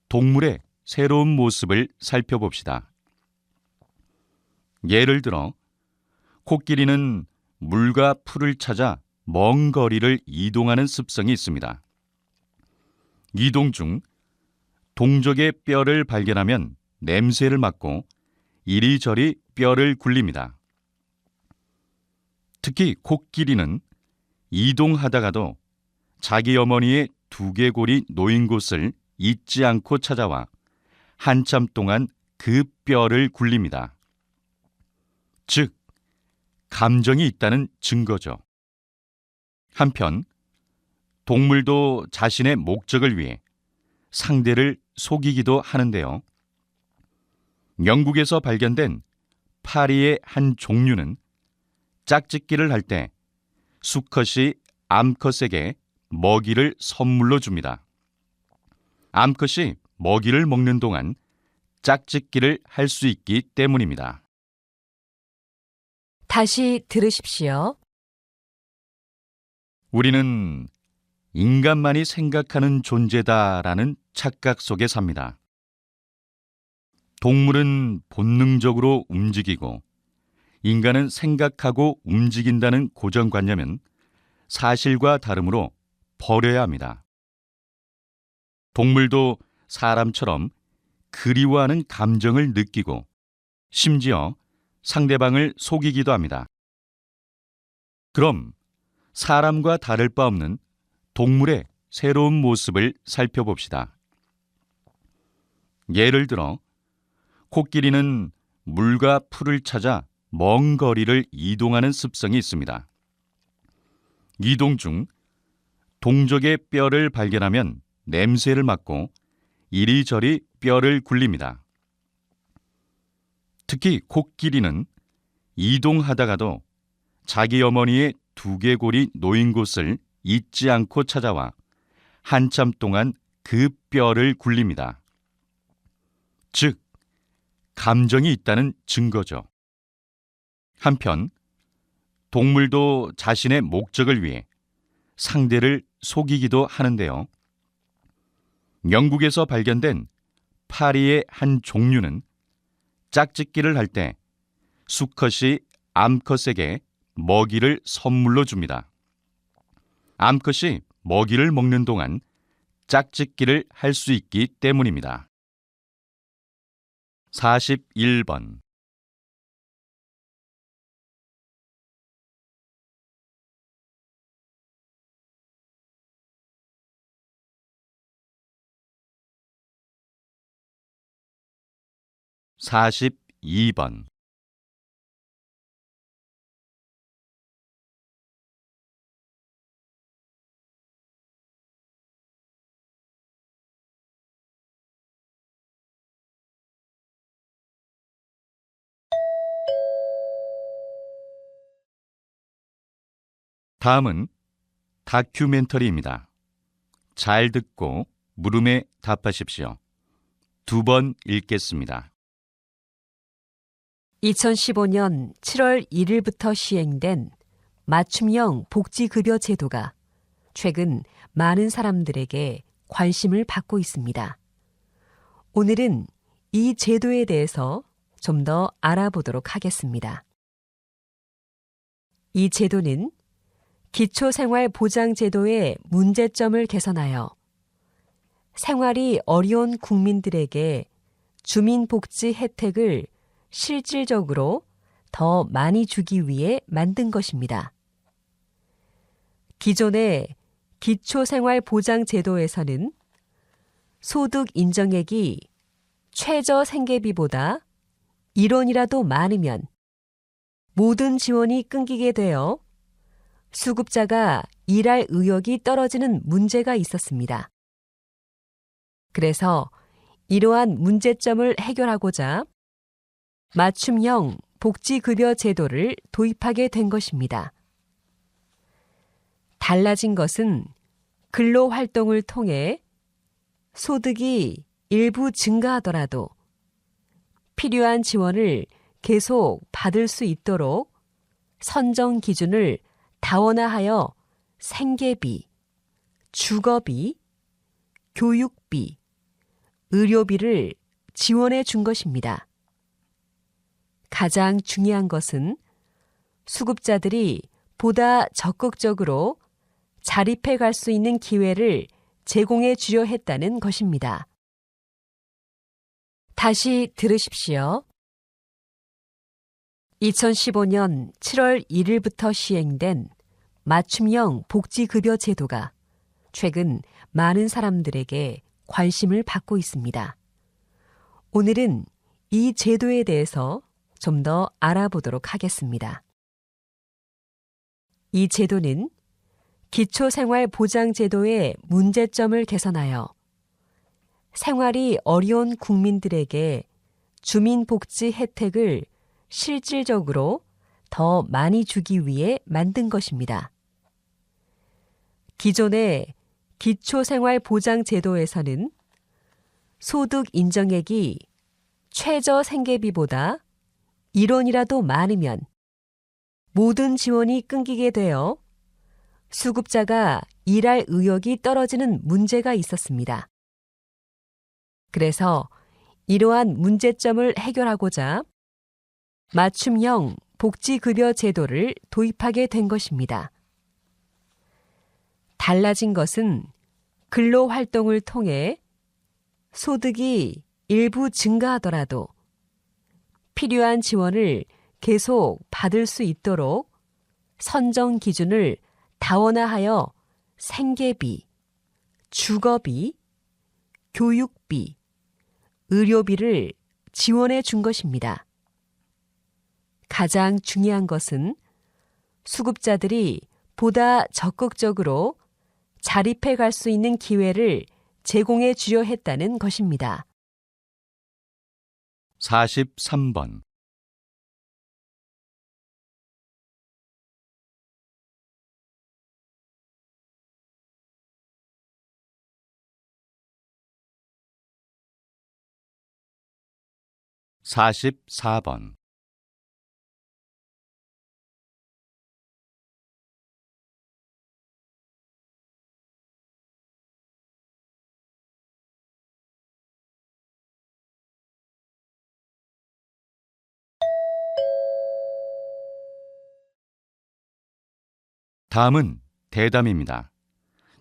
동물의 새로운 모습을 살펴봅시다. 예를 들어 코끼리는 물과 풀을 찾아 먼 거리를 이동하는 습성이 있습니다. 이동 중 동족의 뼈를 발견하면 냄새를 맡고 이리저리 뼈를 굴립니다. 특히 코끼리는 이동하다가도 자기 어머니의 두개골이 놓인 곳을 잊지 않고 찾아와 한참 동안 그 뼈를 굴립니다. 즉, 감정이 있다는 증거죠. 한편 동물도 자신의 목적을 위해 상대를 속이기도 하는데요. 영국에서 발견된 파리의 한 종류는 짝짓기를 할 때 수컷이 암컷에게 먹이를 선물로 줍니다. 암컷이 먹이를 먹는 동안 짝짓기를 할 수 있기 때문입니다. 다시 들으십시오. 우리는 인간만이 생각하는 존재다라는 착각 속에 삽니다. 동물은 본능적으로 움직이고 인간은 생각하고 움직인다는 고정관념은 사실과 다르므로 버려야 합니다. 동물도 사람처럼 그리워하는 감정을 느끼고 심지어 상대방을 속이기도 합니다. 그럼 사람과 다를 바 없는 동물의 새로운 모습을 살펴봅시다. 예를 들어 코끼리는 물과 풀을 찾아 먼 거리를 이동하는 습성이 있습니다. 이동 중 동족의 뼈를 발견하면 냄새를 맡고 이리저리 뼈를 굴립니다. 특히 코끼리는 이동하다가도 자기 어머니의 두개골이 놓인 곳을 잊지 않고 찾아와 한참 동안 그 뼈를 굴립니다. 즉, 감정이 있다는 증거죠. 한편 동물도 자신의 목적을 위해 상대를 속이기도 하는데요. 영국에서 발견된 파리의 한 종류는 짝짓기를 할 때 수컷이 암컷에게 먹이를 선물로 줍니다. 암컷이 먹이를 먹는 동안 짝짓기를 할 수 있기 때문입니다. 41번 42번 다음은 다큐멘터리입니다. 잘 듣고 물음에 답하십시오. 2번 읽겠습니다. 2015년 7월 1일부터 시행된 맞춤형 복지급여 제도가 최근 많은 사람들에게 관심을 받고 있습니다. 오늘은 이 제도에 대해서 좀 더 알아보도록 하겠습니다. 이 제도는 기초생활보장제도의 문제점을 개선하여 생활이 어려운 국민들에게 주민복지 혜택을 실질적으로 더 많이 주기 위해 만든 것입니다. 기존의 기초생활보장제도에서는 소득 인정액이 최저 생계비보다 1원이라도 많으면 모든 지원이 끊기게 되어 수급자가 일할 의욕이 떨어지는 문제가 있었습니다. 그래서 이러한 문제점을 해결하고자 맞춤형 복지급여 제도를 도입하게 된 것입니다. 달라진 것은 근로활동을 통해 소득이 일부 증가하더라도 필요한 지원을 계속 받을 수 있도록 선정 기준을 다원화하여 생계비, 주거비, 교육비, 의료비를 지원해 준 것입니다. 가장 중요한 것은 수급자들이 보다 적극적으로 자립해 갈 수 있는 기회를 제공해 주려 했다는 것입니다. 다시 들으십시오. 2015년 7월 1일부터 시행된 맞춤형 복지급여 제도가 최근 많은 사람들에게 관심을 받고 있습니다. 오늘은 이 제도에 대해서 좀 더 알아보도록 하겠습니다. 이 제도는 기초생활보장제도의 문제점을 개선하여 생활이 어려운 국민들에게 주민복지 혜택을 실질적으로 더 많이 주기 위해 만든 것입니다. 기존의 기초생활보장제도에서는 소득 인정액이 최저 생계비보다 1원이라도 많으면 모든 지원이 끊기게 되어 수급자가 일할 의욕이 떨어지는 문제가 있었습니다. 그래서 이러한 문제점을 해결하고자 맞춤형 복지급여 제도를 도입하게 된 것입니다. 달라진 것은 근로활동을 통해 소득이 일부 증가하더라도 필요한 지원을 계속 받을 수 있도록 선정 기준을 다원화하여 생계비, 주거비, 교육비, 의료비를 지원해 준 것입니다. 가장 중요한 것은 수급자들이 보다 적극적으로 자립해 갈 수 있는 기회를 제공해 주려 했다는 것입니다. 43번. (44번) 다음은 대담입니다.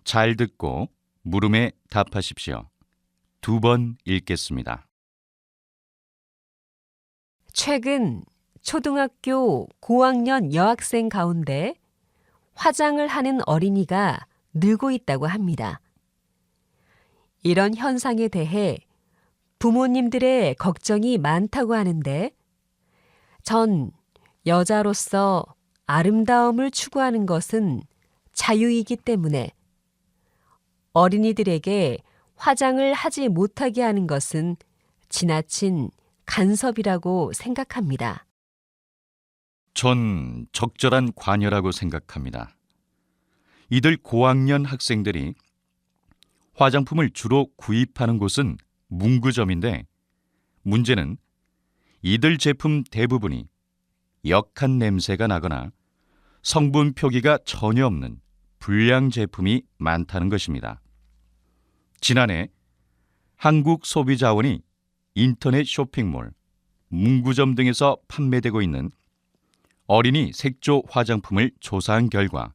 잘 듣고 물음에 답하십시오. 2번 읽겠습니다. 최근 초등학교 고학년 여학생 가운데 화장을 하는 어린이가 늘고 있다고 합니다. 이런 현상에 대해 부모님들의 걱정이 많다고 하는데 전 여자로서 아름다움을 추구하는 것은 자유이기 때문에 어린이들에게 화장을 하지 못하게 하는 것은 지나친 간섭이라고 생각합니다. 전 적절한 관여라고 생각합니다. 이들 고학년 학생들이 화장품을 주로 구입하는 곳은 문구점인데 문제는 이들 제품 대부분이 역한 냄새가 나거나 성분 표기가 전혀 없는 불량 제품이 많다는 것입니다. 지난해 한국소비자원이 인터넷 쇼핑몰, 문구점 등에서 판매되고 있는 어린이 색조 화장품을 조사한 결과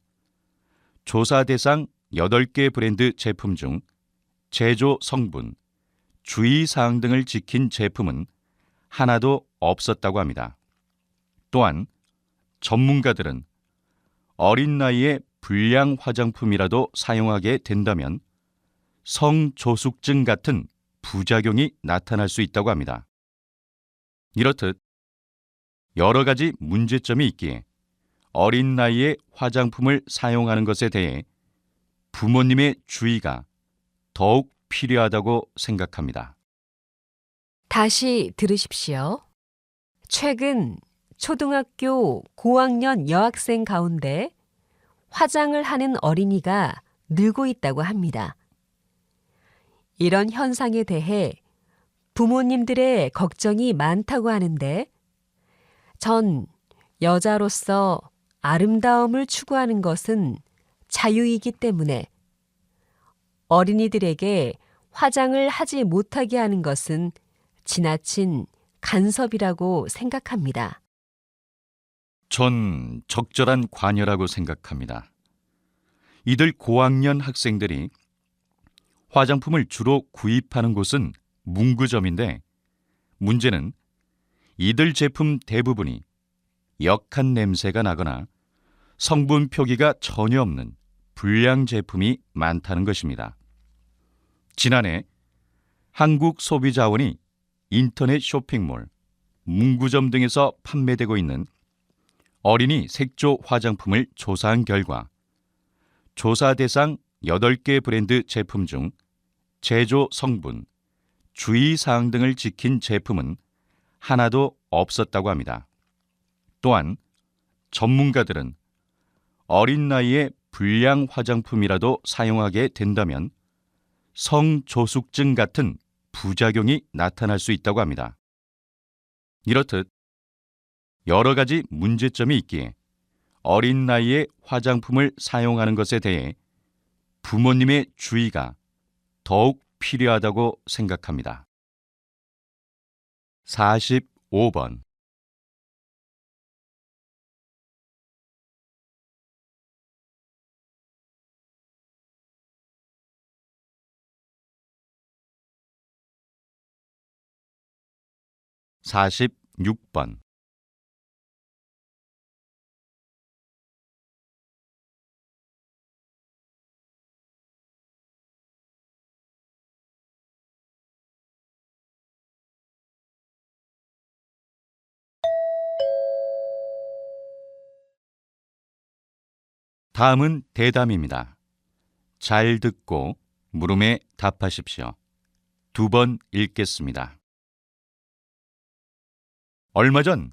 조사 대상 8개 브랜드 제품 중 제조 성분, 주의사항 등을 지킨 제품은 하나도 없었다고 합니다. 또한 전문가들은 어린 나이에 불량 화장품이라도 사용하게 된다면 성조숙증 같은 부작용이 나타날 수 있다고 합니다. 이렇듯 여러 가지 문제점이 있기에 어린 나이에 화장품을 사용하는 것에 대해 부모님의 주의가 더욱 필요하다고 생각합니다. 다시 들으십시오. 최근 초등학교 고학년 여학생 가운데 화장을 하는 어린이가 늘고 있다고 합니다. 이런 현상에 대해 부모님들의 걱정이 많다고 하는데, 전 여자로서 아름다움을 추구하는 것은 자유이기 때문에 어린이들에게 화장을 하지 못하게 하는 것은 지나친 간섭이라고 생각합니다. 전 적절한 관여라고 생각합니다. 이들 고학년 학생들이 화장품을 주로 구입하는 곳은 문구점인데, 문제는 이들 제품 대부분이 역한 냄새가 나거나 성분 표기가 전혀 없는 불량 제품이 많다는 것입니다. 지난해 한국소비자원이 인터넷 쇼핑몰, 문구점 등에서 판매되고 있는 어린이 색조 화장품을 조사한 결과 조사 대상 8개 브랜드 제품 중 제조 성분, 주의사항 등을 지킨 제품은 하나도 없었다고 합니다. 또한 전문가들은 어린 나이에 불량 화장품이라도 사용하게 된다면 성조숙증 같은 부작용이 나타날 수 있다고 합니다. 이렇듯 여러 가지 문제점이 있기에 어린 나이에 화장품을 사용하는 것에 대해 부모님의 주의가 더욱 필요하다고 생각합니다. 45번. 46번. '다음은 대담입니다. 잘 듣고 물음에 답하십시오. 2번 읽겠습니다. 얼마 전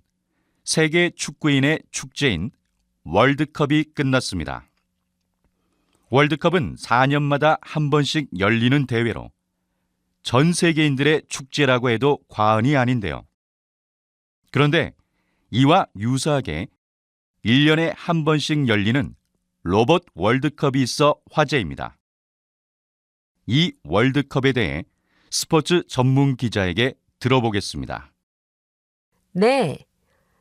세계 축구인의 축제인 월드컵이 끝났습니다. 월드컵은 4년마다 한 번씩 열리는 대회로 전 세계인들의 축제라고 해도 과언이 아닌데요. 그런데 이와 유사하게 1년에 한 번씩 열리는 로봇 월드컵이 있어 화제입니다. 이 월드컵에 대해 스포츠 전문 기자에게 들어보겠습니다. 네,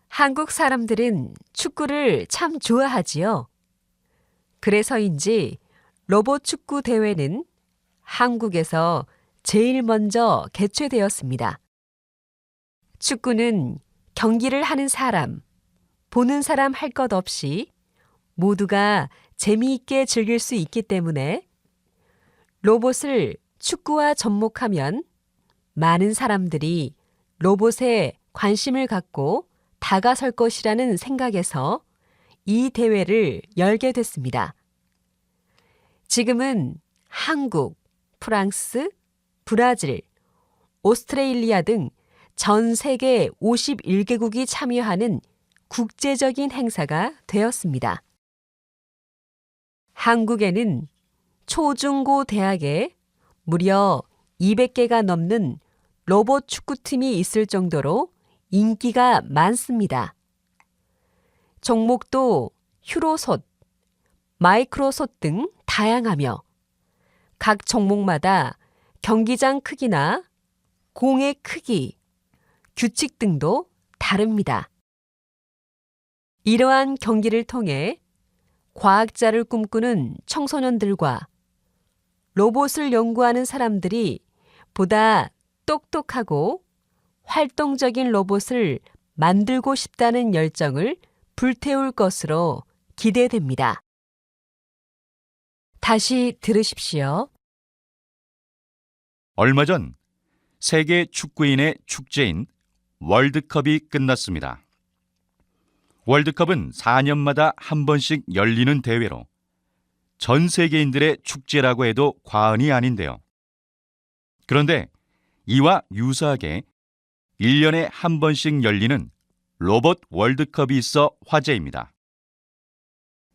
한국 사람들은 축구를 참 좋아하지요. 그래서인지 로봇 축구 대회는 한국에서 제일 먼저 개최되었습니다. 축구는 경기를 하는 사람, 보는 사람 할 것 없이 모두가 재미있게 즐길 수 있기 때문에 로봇을 축구와 접목하면 많은 사람들이 로봇에 관심을 갖고 다가설 것이라는 생각에서 이 대회를 열게 됐습니다. 지금은 한국, 프랑스, 브라질, 오스트레일리아 등 전 세계 51개국이 참여하는 국제적인 행사가 되었습니다. 한국에는 초중고 대학에 무려 200개가 넘는 로봇 축구팀이 있을 정도로 인기가 많습니다. 종목도 휴로솥, 마이크로솥 등 다양하며 각 종목마다 경기장 크기나 공의 크기, 규칙 등도 다릅니다. 이러한 경기를 통해 과학자를 꿈꾸는 청소년들과 로봇을 연구하는 사람들이 보다 똑똑하고 활동적인 로봇을 만들고 싶다는 열정을 불태울 것으로 기대됩니다. 다시 들으십시오. 얼마 전 세계 축구인의 축제인 월드컵이 끝났습니다. 월드컵은 4년마다 한 번씩 열리는 대회로 전 세계인들의 축제라고 해도 과언이 아닌데요. 그런데 이와 유사하게 1년에 한 번씩 열리는 로봇 월드컵이 있어 화제입니다.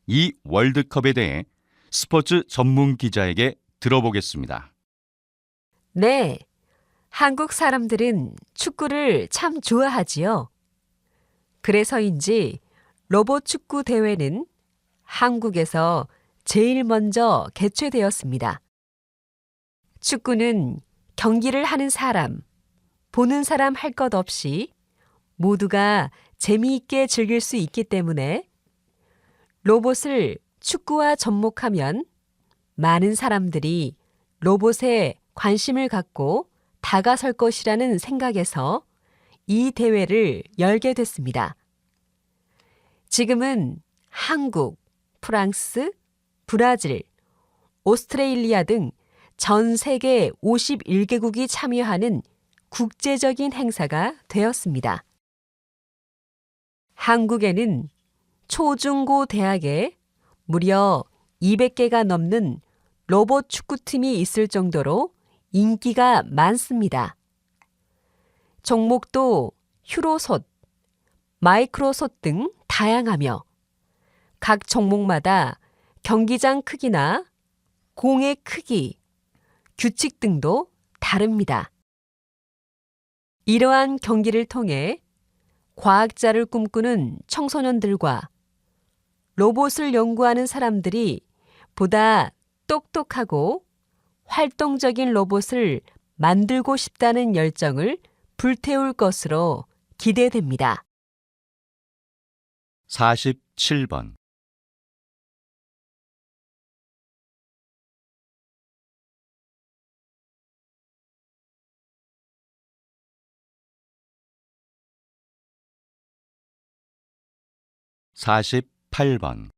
이 월드컵에 대해 스포츠 전문 기자에게 들어보겠습니다. 네, 한국 사람들은 축구를 참 좋아하지요. 그래서인지 로봇 축구 대회는 한국에서 제일 먼저 개최되었습니다. 축구는 경기를 하는 사람, 보는 사람 할 것 없이 모두가 재미있게 즐길 수 있기 때문에 로봇을 축구와 접목하면 많은 사람들이 로봇에 관심을 갖고 다가설 것이라는 생각에서 이 대회를 열게 됐습니다. 지금은 한국, 프랑스, 브라질, 오스트레일리아 등 전 세계 51개국이 참여하는 국제적인 행사가 되었습니다. 한국에는 초중고 대학에 무려 200개가 넘는 로봇 축구팀이 있을 정도로 인기가 많습니다. 종목도 휴로솥, 마이크로솥 등 다양하며 각 종목마다 경기장 크기나 공의 크기, 규칙 등도 다릅니다. 이러한 경기를 통해 과학자를 꿈꾸는 청소년들과 로봇을 연구하는 사람들이 보다 똑똑하고 활동적인 로봇을 만들고 싶다는 열정을 불태울 것으로 기대됩니다. 47번. 48번.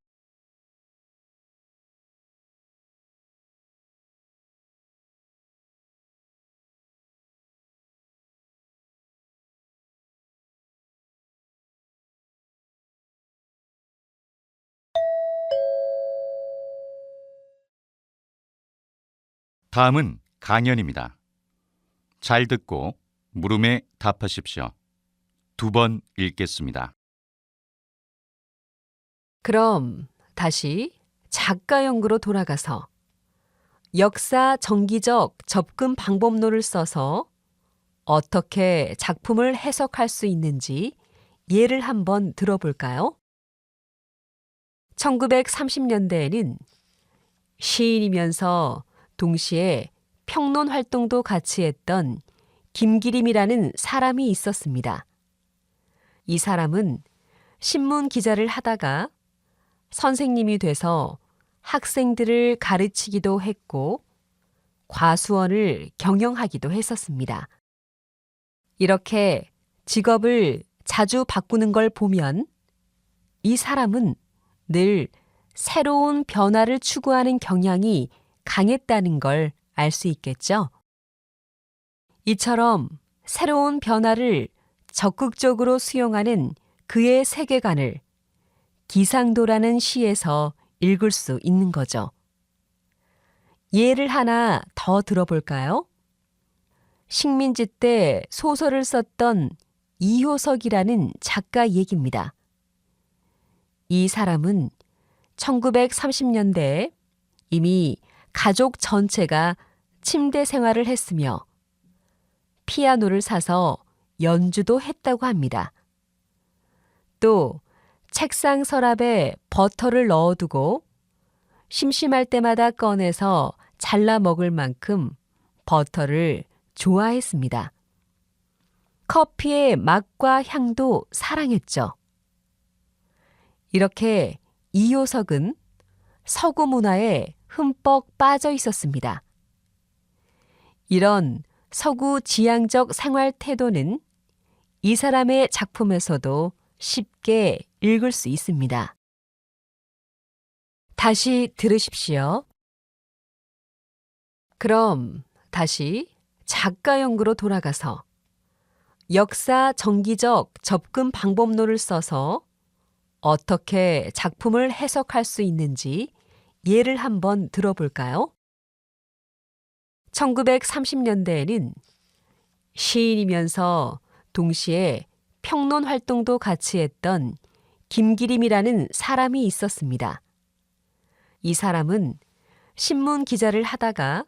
'다음은 강연입니다. 잘 듣고 물음에 답하십시오. 2번 읽겠습니다. 그럼 다시 작가 연구로 돌아가서 역사 정기적 접근 방법론을 써서 어떻게 작품을 해석할 수 있는지 예를 한번 들어볼까요? 1930년대에는 시인이면서 동시에 평론 활동도 같이 했던 김기림이라는 사람이 있었습니다. 이 사람은 신문 기자를 하다가 선생님이 돼서 학생들을 가르치기도 했고 과수원을 경영하기도 했었습니다. 이렇게 직업을 자주 바꾸는 걸 보면 이 사람은 늘 새로운 변화를 추구하는 경향이 강했다는 걸 알 수 있겠죠. 이처럼 새로운 변화를 적극적으로 수용하는 그의 세계관을 기상도라는 시에서 읽을 수 있는 거죠. 예를 하나 더 들어볼까요? 식민지 때 소설을 썼던 이효석이라는 작가 얘기입니다. 이 사람은 1930년대에 이미 가족 전체가 침대 생활을 했으며 피아노를 사서 연주도 했다고 합니다. 또 책상 서랍에 버터를 넣어두고 심심할 때마다 꺼내서 잘라 먹을 만큼 버터를 좋아했습니다. 커피의 맛과 향도 사랑했죠. 이렇게 이효석은 서구 문화에 흠뻑 빠져 있었습니다. 이런 서구 지향적 생활 태도는 이 사람의 작품에서도 쉽게 읽을 수 있습니다. 다시 들으십시오. 그럼 다시 작가 연구로 돌아가서 역사 정기적 접근 방법론을 써서 어떻게 작품을 해석할 수 있는지 예를 한번 들어볼까요? 1930년대에는 시인이면서 동시에 평론 활동도 같이 했던 김기림이라는 사람이 있었습니다. 이 사람은 신문 기자를 하다가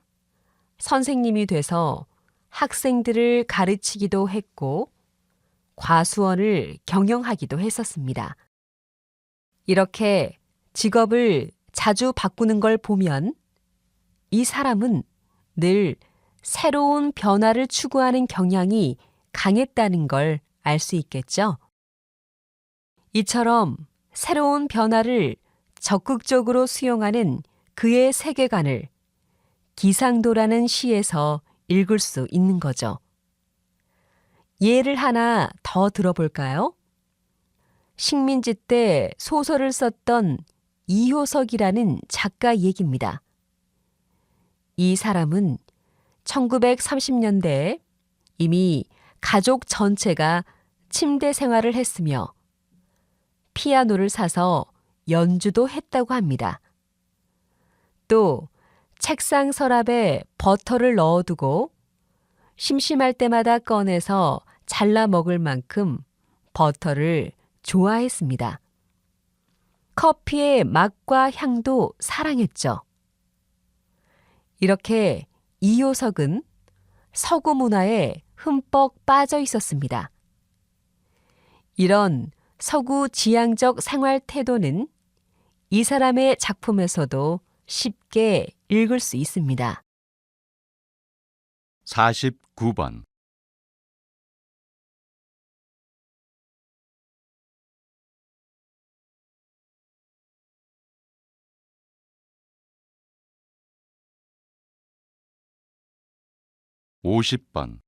선생님이 돼서 학생들을 가르치기도 했고 과수원을 경영하기도 했었습니다. 이렇게 직업을 자주 바꾸는 걸 보면 이 사람은 늘 새로운 변화를 추구하는 경향이 강했다는 걸 알 수 있겠죠. 이처럼 새로운 변화를 적극적으로 수용하는 그의 세계관을 기상도라는 시에서 읽을 수 있는 거죠. 예를 하나 더 들어볼까요? 식민지 때 소설을 썼던 이효석이라는 작가 얘기입니다. 이 사람은 1930년대에 이미 가족 전체가 침대 생활을 했으며 피아노를 사서 연주도 했다고 합니다. 또 책상 서랍에 버터를 넣어두고 심심할 때마다 꺼내서 잘라 먹을 만큼 버터를 좋아했습니다. 커피의 맛과 향도 사랑했죠. 이렇게 이효석은 서구 문화에 흠뻑 빠져 있었습니다. 이런 서구 지향적 생활 태도는 이 사람의 작품에서도 쉽게 읽을 수 있습니다. 49번. (50번)